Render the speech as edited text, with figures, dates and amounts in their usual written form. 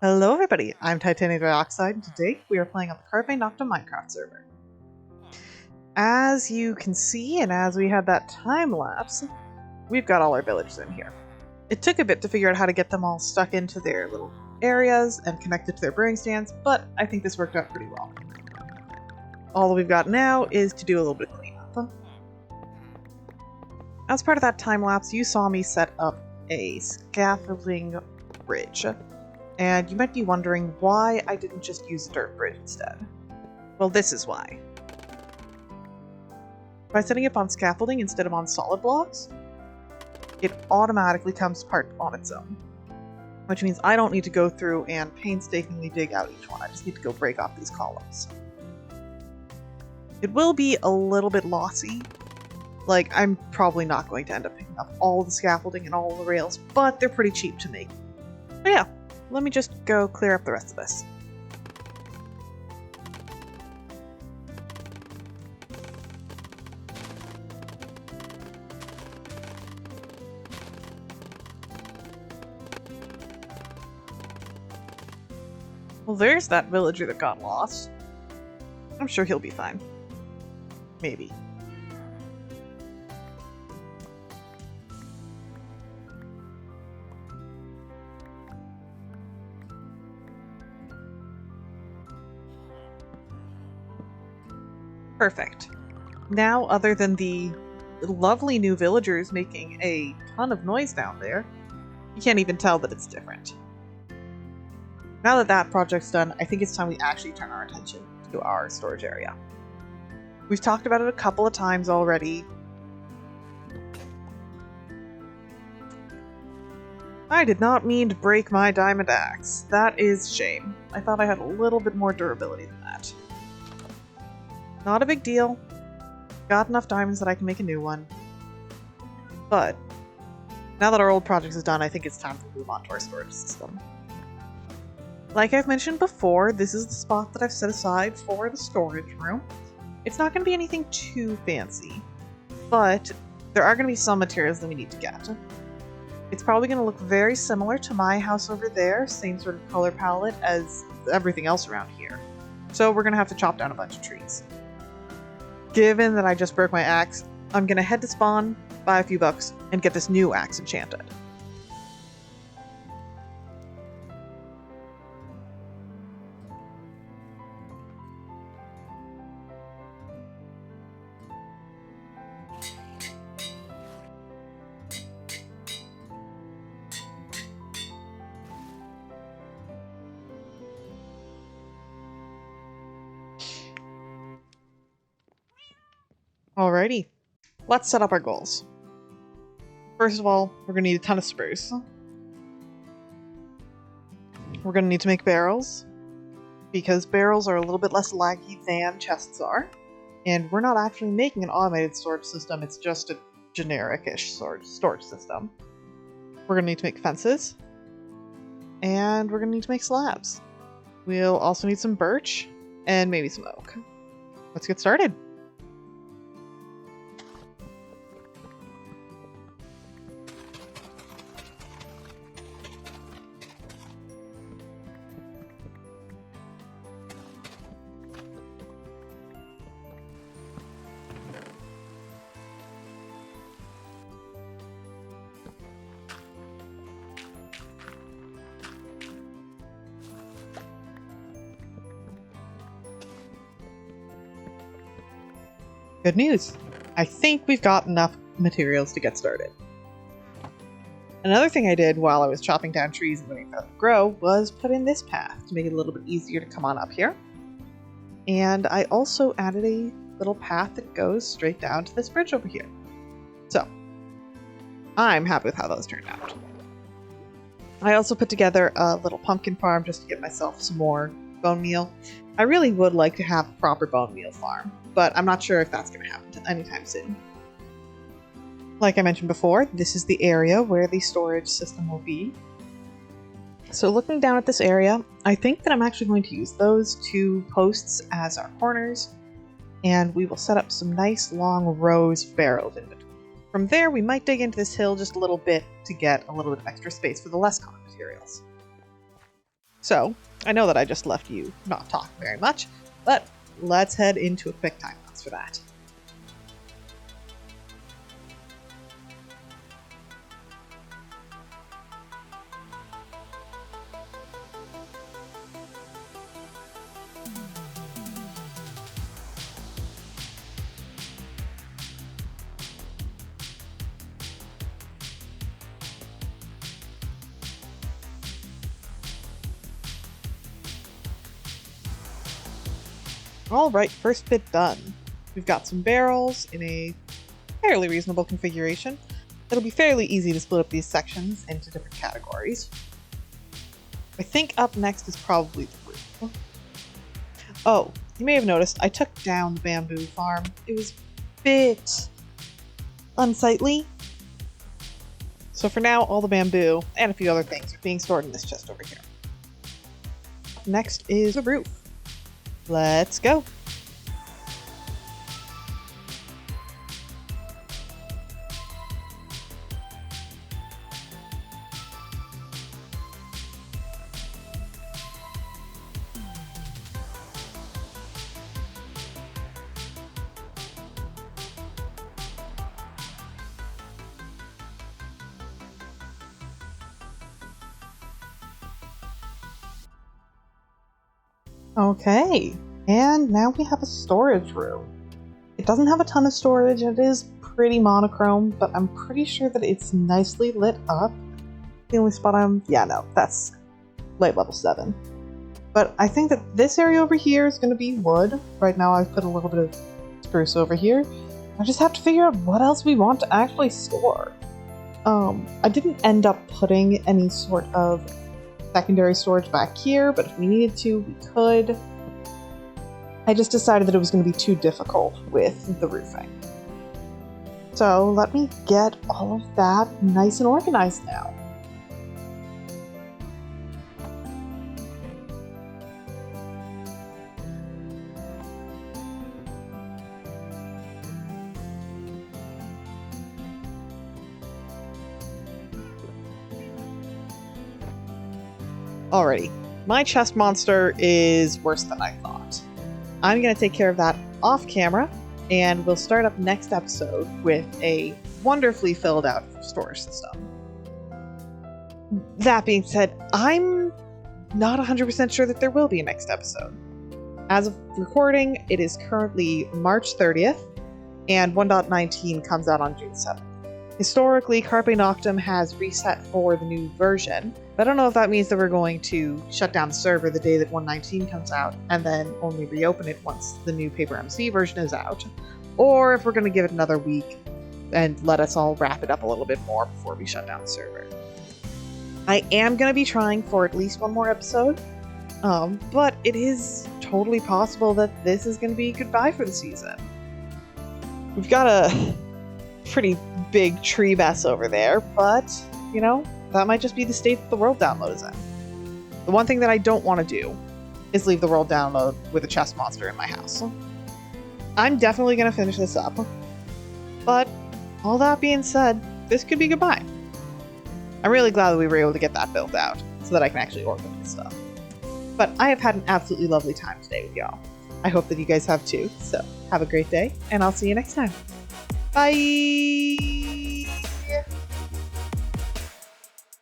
Hello everybody, I'm Titanium Dioxide, and today we are playing on the Carpe Noctem Minecraft server. As you can see, and as we had that time lapse, we've got all our villagers in here. It took a bit to figure out how to get them all stuck into their little areas and connected to their brewing stands, but I think this worked out pretty well. All we've got now is to do a little bit of cleanup. As part of that time lapse, you saw me set up a scaffolding bridge. And you might be wondering why I didn't just use a dirt bridge instead. Well, this is why. By setting it on scaffolding instead of on solid blocks, it automatically comes apart on its own. Which means I don't need to go through and painstakingly dig out each one. I just need to go break off these columns. It will be a little bit lossy. Like, I'm probably not going to end up picking up all the scaffolding and all the rails, but they're pretty cheap to make. But yeah. Let me just go clear up the rest of this. Well, there's that villager that got lost. I'm sure he'll be fine. Maybe. Perfect. Now, other than the lovely new villagers making a ton of noise down there, you can't even tell that it's different. Now that that project's done, I think it's time we actually turn our attention to our storage area. We've talked about it a couple of times already. I did not mean to break my diamond axe. That is a shame. I thought I had a little bit more durability than that. Not a big deal. Got enough diamonds that I can make a new one. But now that our old project is done, I think it's time to move on to our storage system. Like I've mentioned before, this is the spot that I've set aside for the storage room. It's not going to be anything too fancy, but there are going to be some materials that we need to get. It's probably going to look very similar to my house over there, same sort of color palette as everything else around here. So we're going to have to chop down a bunch of trees. Given that I just broke my axe, I'm gonna head to spawn, buy a few bucks, and get this new axe enchanted. Alrighty, let's set up our goals. First of all, we're going to need a ton of spruce. We're going to need to make barrels, because barrels are a little bit less laggy than chests are. And we're not actually making an automated storage system, it's just a generic-ish storage system. We're going to need to make fences, and we're going to need to make slabs. We'll also need some birch, and maybe some oak. Let's get started. Good news! I think we've got enough materials to get started. Another thing I did while I was chopping down trees and letting them grow was put in this path to make it a little bit easier to come on up here. And I also added a little path that goes straight down to this bridge over here. So, I'm happy with how those turned out. I also put together a little pumpkin farm just to get myself some more bone meal. I really would like to have a proper bone meal farm, but I'm not sure if that's going to happen anytime soon. Like I mentioned before, this is the area where the storage system will be. So looking down at this area, I think that I'm actually going to use those two posts as our corners, and we will set up some nice long rows of barrels in between. From there, we might dig into this hill just a little bit to get a little bit of extra space for the less common materials. So, I know that I just left you not talking very much, but let's head into a quick time lapse for that. Alright, first bit done. We've got some barrels in a fairly reasonable configuration. It'll be fairly easy to split up these sections into different categories. I think up next is probably the roof. Oh, you may have noticed I took down the bamboo farm. It was a bit unsightly. So for now, all the bamboo and a few other things are being stored in this chest over here. Next is the roof. Let's go. Okay, and now we have a storage room. It doesn't have a ton of storage, it is pretty monochrome, but I'm pretty sure that it's nicely lit up. The only spot that's light level 7. But I think that this area over here is going to be wood. Right now I've put a little bit of spruce over here. I just have to figure out what else we want to actually store. I didn't end up putting any sort of secondary storage back here, but if we needed to, we could. I just decided that it was going to be too difficult with the roofing. So let me get all of that nice and organized now. Alrighty, my chest monster is worse than I thought. I'm going to take care of that off camera, and we'll start up next episode with a wonderfully filled out storage system. That being said, I'm not 100% sure that there will be a next episode. As of recording, it is currently March 30th, and 1.19 comes out on June 7th. Historically, Carpe Noctem has reset for the new version. I don't know if that means that we're going to shut down the server the day that 1.19 comes out and then only reopen it once the new Paper MC version is out, or if we're going to give it another week and let us all wrap it up a little bit more before we shut down the server. I am going to be trying for at least one more episode, but it is totally possible that this is going to be goodbye for the season. We've got a pretty big tree mess over there, but, you know, that might just be the state that the world download is in. The one thing that I don't want to do is leave the world download with a chest monster in my house. I'm definitely going to finish this up, but all that being said, this could be goodbye. I'm really glad that we were able to get that built out so that I can actually organize stuff. But I have had an absolutely lovely time today with y'all. I hope that you guys have too, so have a great day, and I'll see you next time. Bye!